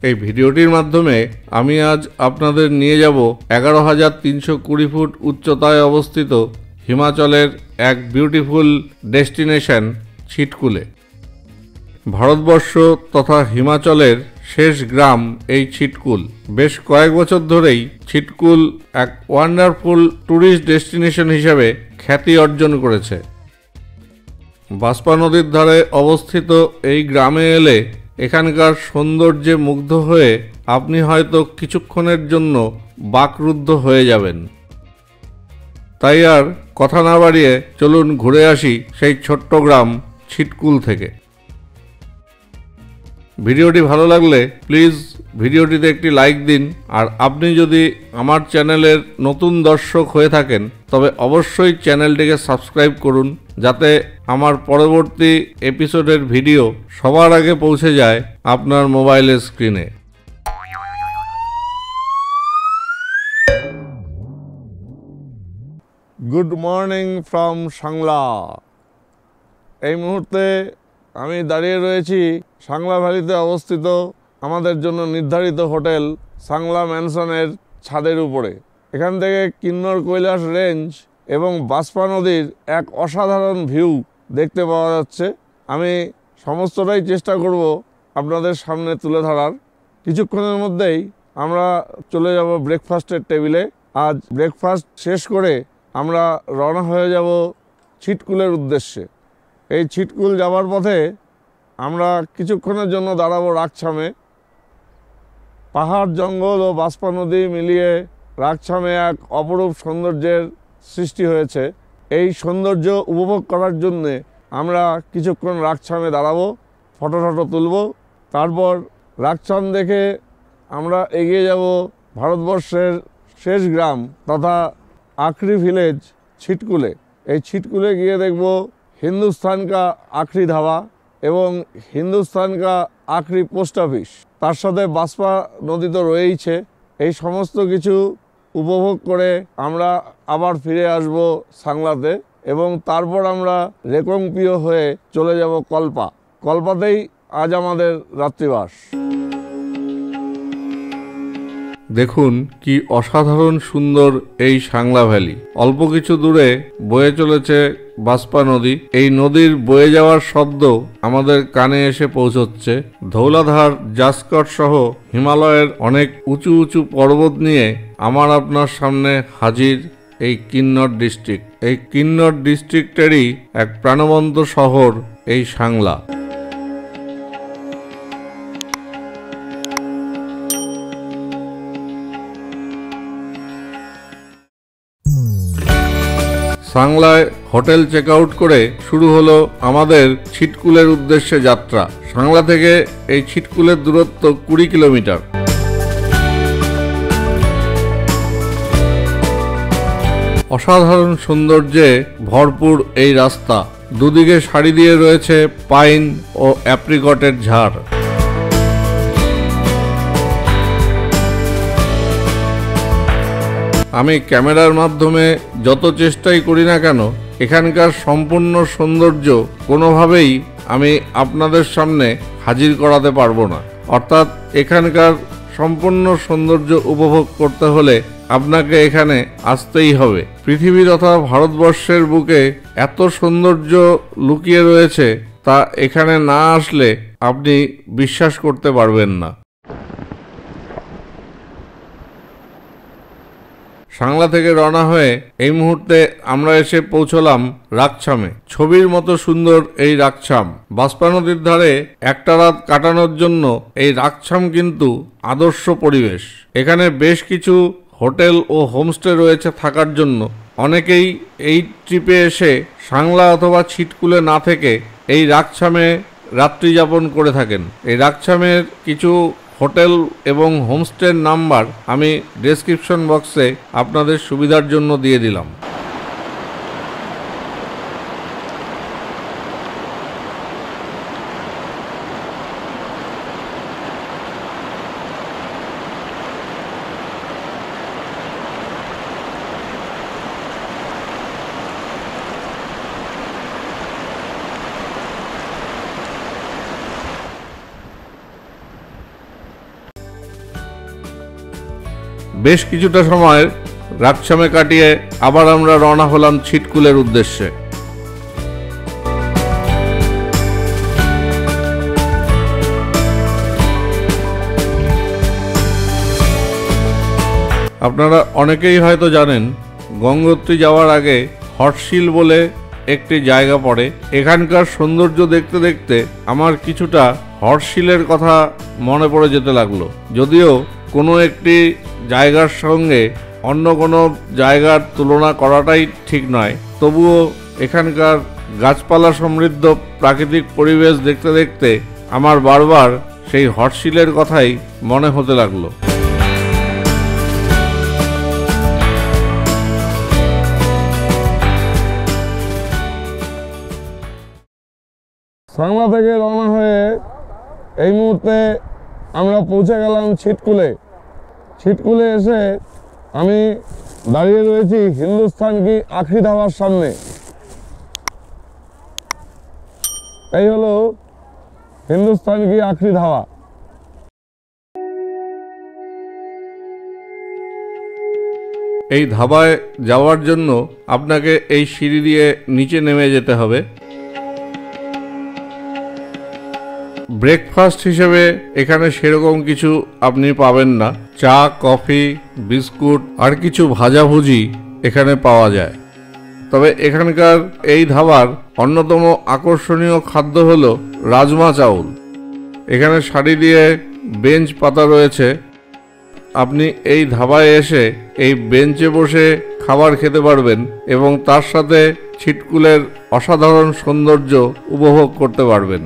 এই ভিডিওটির মাধ্যমে আমি আজ আপনাদের নিয়ে যাব 11,320 ফুট উচ্চতায় অবস্থিত হিমাচলের এক বিউটিফুল ডেস্টিনেশন ছিটকুলে। ভারতবর্ষ তথা হিমাচলের শেষ গ্রাম এই ছিটকুল। বেশ কয়েক বছর ধরেই ছিটকুল এক ওয়ান্ডারফুল ট্যুরিস্ট ডেস্টিনেশন হিসেবে খ্যাতি অর্জন করেছে। বাসপা নদীর ধারে অবস্থিত এই গ্রামে এলে এখানকার সৌন্দর্যে মুগ্ধ হয়ে আপনি হয়তো কিছুক্ষণের জন্য বাকরুদ্ধ হয়ে যাবেন। তাই আর কথা না বাড়িয়ে চলুন ঘুরে আসি সেই ছোট্ট গ্রাম ছিটকুল থেকে। ভিডিওটি ভালো লাগলে প্লিজ ভিডিওটিতে একটি লাইক দিন, আর আপনি যদি আমার চ্যানেলের নতুন দর্শক হয়ে থাকেন তবে অবশ্যই চ্যানেলটিকে সাবস্ক্রাইব করুন, যাতে আমার পরবর্তী এপিসোডের ভিডিও সবার আগে পৌঁছে যায় আপনার মোবাইলের স্ক্রিনে। Good morning from Sangla. এই মুহূর্তে আমি দাঁড়িয়ে রয়েছি সাংলা ভ্যালিতে অবস্থিত আমাদের জন্য নির্ধারিত হোটেল সাংলা ম্যানশনের ছাদের উপরে। এখান থেকে কিন্নর কৈলাস রেঞ্জ এবং বাসপা নদীর এক অসাধারণ ভিউ দেখতে পাওয়া যাচ্ছে। আমি সমস্তটাই চেষ্টা করব আপনাদের সামনে তুলে ধরার। কিছুক্ষণের মধ্যেই আমরা চলে যাব ব্রেকফাস্টের টেবিলে। আজ ব্রেকফাস্ট শেষ করে আমরা রওনা হয়ে যাব ছিটকুলের উদ্দেশ্যে। এই ছিটকুল যাওয়ার পথে আমরা কিছুক্ষণের জন্য দাঁড়াবো রাকছামে। পাহাড়, জঙ্গল ও বাসপা নদী মিলিয়ে রাকছামে এক অপরূপ সৌন্দর্যের সৃষ্টি হয়েছে। এই সৌন্দর্য উপভোগ করার জন্যে আমরা কিছুক্ষণ রাকছামে দাঁড়াবো, ফটো তুলব। তারপর রাকছাম দেখে আমরা এগিয়ে যাব ভারতবর্ষের শেষ গ্রাম তথা আখরি ভিলেজ ছিটকুলে। এই ছিটকুলে গিয়ে দেখব হিন্দুস্তান কা আখরি ধাবা এবং হিন্দুস্তান কা আখরি পোস্ট অফিস, তার সাথে বাসপা নদী তো রয়েইছে। এই সমস্ত কিছু উপভোগ করে আমরা আবার ফিরে আসব সাংলাতে এবং তারপর আমরা রেকংপিও হয়ে চলে যাব কল্পা। কল্পাতেই আজ আমাদের রাত্রিবাস। দেখুন কি অসাধারণ সুন্দর এই সাংলা ভ্যালি। অল্প কিছু দূরে বয়ে চলেছে বাসপা নদী। এই নদীর বয়ে যাওয়ার শব্দ আমাদের কানে এসে পৌঁছচ্ছে। ধৌলাধার, জাসকট সহ হিমালয়ের অনেক উঁচু উঁচু পর্বত নিয়ে আমার আপনার সামনে হাজির এই কিন্নর ডিস্ট্রিক্ট। এই কিন্নর ডিস্ট্রিক্টেরই এক প্রাণবন্ত শহর এই সাংলা। সাংলায় হোটেল চেক আউট করে শুরু হলো আমাদের ছিটকুলের উদ্দেশ্যে যাত্রা। সাংলা থেকে এই ছিটকুলের দূরত্ব 20 কিলোমিটার। অসাধারণ সৌন্দর্যে ভরপুর এই রাস্তা। দুদিকে সারি দিয়ে রয়েছে পাইন ও অ্যাপ্রিকটের ঝাড়। আমি ক্যামেরার মাধ্যমে যত চেষ্টাই করি না কেন এখানকার সম্পূর্ণ সৌন্দর্য কোনোভাবেই আমি আপনাদের সামনে হাজির করাতে পারবো না। অর্থাৎ এখানকার সম্পূর্ণ সৌন্দর্য উপভোগ করতে হলে আপনাকে এখানে আসতেই হবে। পৃথিবী তথা ভারতবর্ষের বুকে এত সৌন্দর্য লুকিয়ে রয়েছে, তা এখানে না আসলে আপনি বিশ্বাস করতে পারবেন না। সাংলা থেকে রওনা হয়ে এই মুহূর্তে আমরা এসে পৌঁছলাম রাকছামে। ছবির মতো সুন্দর এই রাকছাম। বাসপা নদীর ধারে একটা রাত কাটানোর জন্য এই রাকছাম কিন্তু আদর্শ পরিবেশ। এখানে বেশ কিছু হোটেল ও হোমস্টে রয়েছে থাকার জন্য। অনেকেই এই ট্রিপে এসে সাংলা অথবা ছিটকুলে না থেকে এই রাকছামে রাত্রি যাপন করে থাকেন। এই রাকছামের কিছু হোটেল এবং হোমস্টের নাম্বার আমি ডেসক্রিপশন বক্সে আপনাদের সুবিধার জন্য দিয়ে দিলাম। বেশ কিছুটা সময় রাকসামে কাটিয়ে আবার আমরা রওনা হলাম ছিটকুলের উদ্দেশ্যে। আপনারা অনেকেই হয়তো জানেন, গঙ্গোত্রী যাওয়ার আগে হটশিল বলে একটি জায়গা পড়ে। এখানকার সৌন্দর্য দেখতে দেখতে আমার কিছুটা হটশিলের কথা মনে পড়ে যেতে লাগলো। যদিও কোনো একটি জায়গার সঙ্গে অন্য কোনো জায়গার তুলনা করাটাই ঠিক নয়, তবুও এখানকার গাছপালা সমৃদ্ধ প্রাকৃতিক পরিবেশ দেখতে দেখতে আমার বারবার সেই হটশিলের কথাই মনে হতে লাগলো। সাংলা থেকে রওনা হয়ে এই মুহূর্তে আমরা পৌঁছে গেলাম ছিটকুলে। ছিটকুলে এসে আমি দাঁড়িয়ে রয়েছি হিন্দুস্তান কি আখরি ধাবার সামনে। এই হলো হিন্দুস্তান কি আখরি ধাবা। এই ধাবায় যাওয়ার জন্য আপনাকে এই সিঁড়ি দিয়ে নিচে নেমে যেতে হবে। ব্রেকফাস্ট হিসেবে এখানে সেরকম কিছু আপনি পাবেন না। চা, কফি, বিস্কুট আর কিছু ভাজাভুজি এখানে পাওয়া যায়। তবে এখানকার এই ধাবার অন্যতম আকর্ষণীয় খাদ্য হলো রাজমা চাউল। এখানে সারি দিয়ে বেঞ্চ পাতা রয়েছে। আপনি এই ধাবায় এসে এই বেঞ্চে বসে খাবার খেতে পারবেন এবং তার সাথে ছিটকুলের অসাধারণ সৌন্দর্য উপভোগ করতে পারবেন।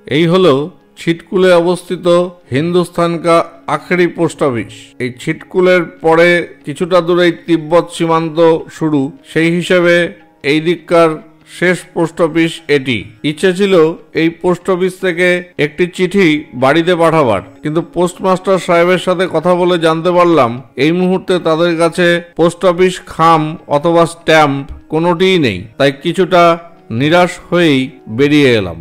এই হলো ছিটকুলে অবস্থিত হিন্দুস্তান কা আখড়ি পোস্ট অফিস। এই ছিটকুলের পরে কিছুটা দূরেই তিব্বত সীমান্ত শুরু, সেই হিসাবে এই দিককার শেষ পোস্ট অফিস এটি। ইচ্ছে ছিল এই পোস্ট অফিস থেকে একটি চিঠি বাড়িতে পাঠাবার, কিন্তু পোস্টমাস্টার সাহেবের সাথে কথা বলে জানতে পারলাম এই মুহূর্তে তাদের কাছে পোস্ট অফিস খাম অথবা স্ট্যাম্প কোনোটিই নেই। তাই কিছুটা নিরাশ হয়েই বেরিয়ে এলাম।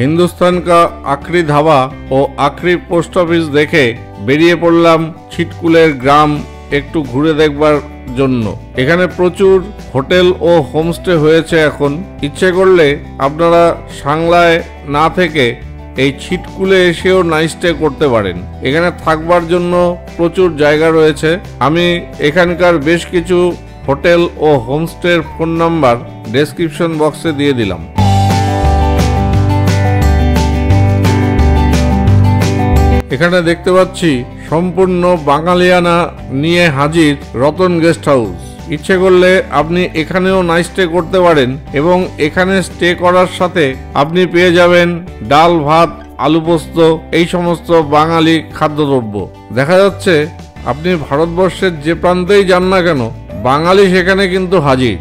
হিন্দুস্তান কা আখরি ধাবা ও আখরি পোস্ট অফিস দেখে বেরিয়ে পড়লাম ছিটকুলের গ্রাম একটু ঘুরে দেখবার জন্য। এখানে প্রচুর হোটেল ও হোমস্টে হয়েছে এখন। ইচ্ছে করলে আপনারা সাংলায় না থেকে এই ছিটকুলে এসেও নাইট স্টে করতে পারেন। এখানে থাকবার জন্য প্রচুর জায়গা রয়েছে। আমি এখানকার বেশ কিছু হোটেল ও হোমস্টের ফোন নাম্বার ডেসক্রিপশন বক্সে দিয়ে দিলাম। এখানে দেখতে পাচ্ছি সম্পূর্ণ বাঙালিয়ানা নিয়ে হাজির রতন গেস্ট হাউস। ইচ্ছে করলে আপনি এখানেও নাইট স্টে করতে পারেন এবং এখানে স্টে করার সাথে আপনি পেয়ে যাবেন ডাল ভাত, আলু পোস্ত, এই সমস্ত বাঙালি খাদ্যদ্রব্য। দেখা যাচ্ছে আপনি ভারতবর্ষের যে প্রান্তেই যান না কেন, বাঙালি সেখানে কিন্তু হাজির।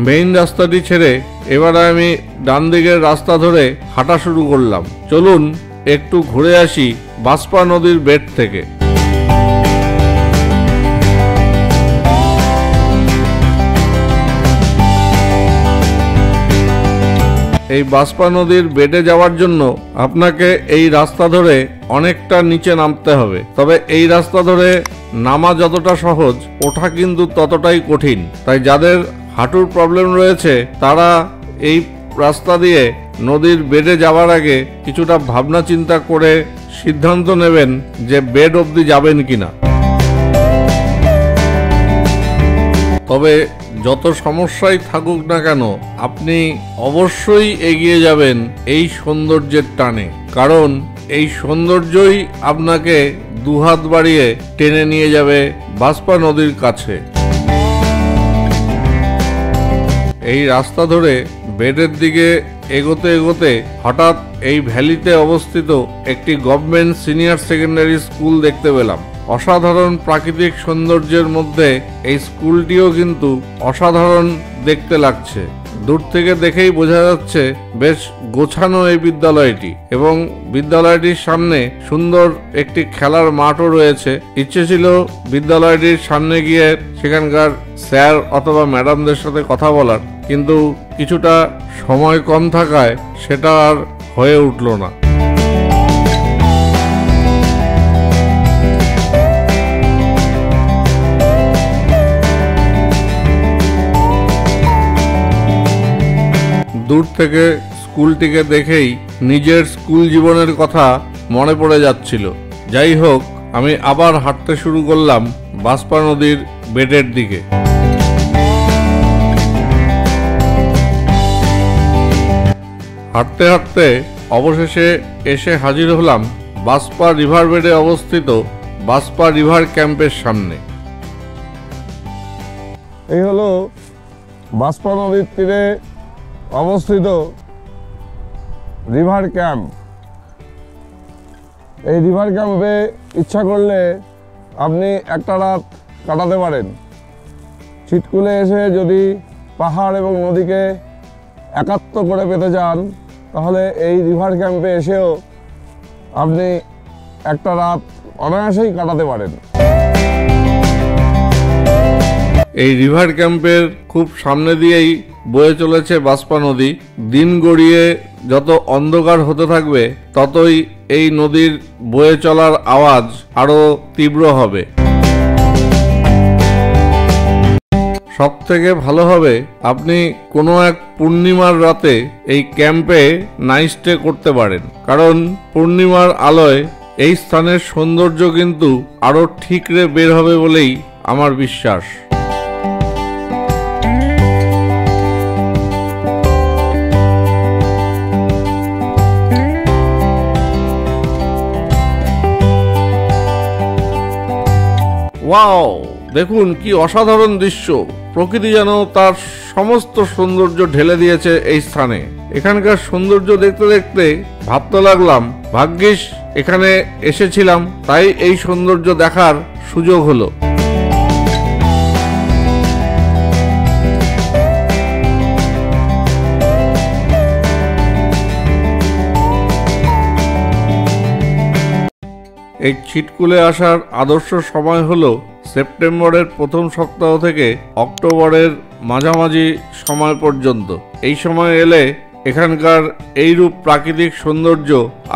মেইন রাস্তাটি ছেড়ে এবারে আমি ডান দিকের রাস্তা ধরে হাঁটা শুরু করলাম। চলুন একটু ঘুরে আসি বাঁশপা নদীর বেট থেকে। এই বাসপা নদীর বেডে যাওয়ার জন্য আপনাকে এই রাস্তা ধরে অনেকটা নিচে নামতে হবে। তবে এই রাস্তা ধরে নামা যতটা সহজ, ওঠা কিন্তু ততটাই কঠিন। তাই যাদের হাঁটুর প্রবলেম রয়েছে তারা এই রাস্তা দিয়ে নদীর বেডে যাওয়ার আগে কিছুটা ভাবনা চিন্তা করে সিদ্ধান্ত নেবেন যে বেড অবধি যাবেন কিনা। তবে যত সমস্যাই থাকুক না কেন, আপনি অবশ্যই এগিয়ে যাবেন এই সৌন্দর্যের টানে, কারণ এই সৌন্দর্যই আপনাকে দুহাত বাড়িয়ে টেনে নিয়ে যাবে বাসপা নদীর কাছে। এই রাস্তা ধরে বেডের দিকে এগোতে এগোতে হঠাৎ এই ভ্যালিতে অবস্থিত একটি গভর্নমেন্ট সিনিয়র সেকেন্ডারি স্কুল দেখতে পেলাম। অসাধারণ প্রাকৃতিক সৌন্দর্যের মধ্যে এই স্কুলটিও কিন্তু অসাধারণ দেখতে লাগছে। দূর থেকে দেখেই বোঝা যাচ্ছে বেশ গোছানো এই বিদ্যালয়টি, এবং বিদ্যালয়টির সামনে সুন্দর একটি খেলার মাঠও রয়েছে। ইচ্ছে ছিল বিদ্যালয়টির সামনে গিয়ে সেখানকার স্যার অথবা ম্যাডামদের সাথে কথা বলার, কিন্তু কিছুটা সময় কম থাকায় সেটা আর হয়ে উঠল না। দূর থেকে স্কুলটিকে দেখেই নিজের স্কুল জীবনের কথা মনে পড়ে যাচ্ছিল। যাই হোক, আমি আবার হাঁটতে শুরু করলাম বাসপা নদীর বেডের দিকে। হাঁটতে হাঁটতে অবশেষে এসে হাজির হলাম বাসপা রিভার বেডে অবস্থিত বাসপা রিভার ক্যাম্পের সামনে। এই হলো বাসপা নদীর তীরে অবস্থিত রিভার ক্যাম্প। এই রিভার ক্যাম্পে ইচ্ছা করলে আপনি একটা রাত কাটাতে পারেন। ছিটকুলে এসে যদি পাহাড় এবং নদীকে একাত্ম করে পেতে চান, তাহলে এই রিভার ক্যাম্পে এসেও আপনি একটা রাত অনায়াসেই কাটাতে পারেন। এই রিভার ক্যাম্পের খুব সামনে দিয়েই বয়ে চলেছে বাসপা নদী। দিন গড়িয়ে যত অন্ধকার হতে থাকবে, ততই এই নদীর বয়ে চলার আওয়াজ আরো তীব্র হবে। সব থেকে ভালো হবে আপনি কোনো এক পূর্ণিমার রাতে এই ক্যাম্পে নাইট স্টে করতে পারেন, কারণ পূর্ণিমার আলোয় এই স্থানের সৌন্দর্য কিন্তু আরো ঠিকরে বের হবে বলেই আমার বিশ্বাস। ওয়াও, দেখুন কি অসাধারণ দৃশ্য! প্রকৃতি যেন তার সমস্ত সৌন্দর্য ঢেলে দিয়েছে এই স্থানে। এখানকার সৌন্দর্য দেখতে দেখতে ভাবতে লাগলাম, ভাগ্যিস এখানে এসেছিলাম, তাই এই সৌন্দর্য দেখার সুযোগ হলো। এই ছিটকুলে আসার আদর্শ সময় হলো সেপ্টেম্বরের প্রথম সপ্তাহ থেকে অক্টোবরের মাঝামাঝি সময় পর্যন্ত। এই সময় এলে এখানকার এইরূপ প্রাকৃতিক সৌন্দর্য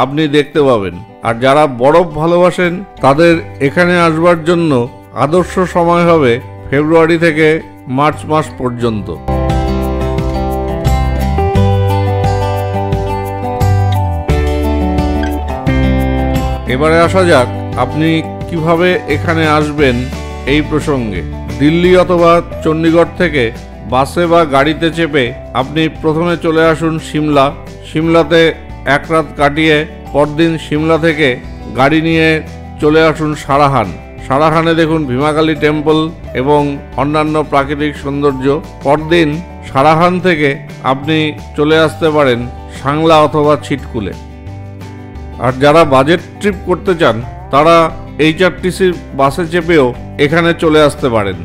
আপনি দেখতে পাবেন। আর যারা বরফ ভালোবাসেন তাদের এখানে আসবার জন্য আদর্শ সময় হবে ফেব্রুয়ারি থেকে মার্চ মাস পর্যন্ত। এবারে আসা যাক আপনি কিভাবে এখানে আসবেন এই প্রসঙ্গে। দিল্লি অথবা চণ্ডীগড় থেকে বাসে বা গাড়িতে চেপে আপনি প্রথমে চলে আসুন সিমলা। সিমলাতে এক রাত কাটিয়ে পরদিন সিমলা থেকে গাড়ি নিয়ে চলে আসুন সারাহান। সারাহানে দেখুন ভীমাকালী টেম্পল এবং অন্যান্য প্রাকৃতিক সৌন্দর্য। পরদিন সারাহান থেকে আপনি চলে আসতে পারেন সাংলা অথবা ছিটকুলে। আর যারা বাজেট ট্রিপ করতে চান তারা HRTC বাসে চেপেও এখানে চলে আসতে পারেন।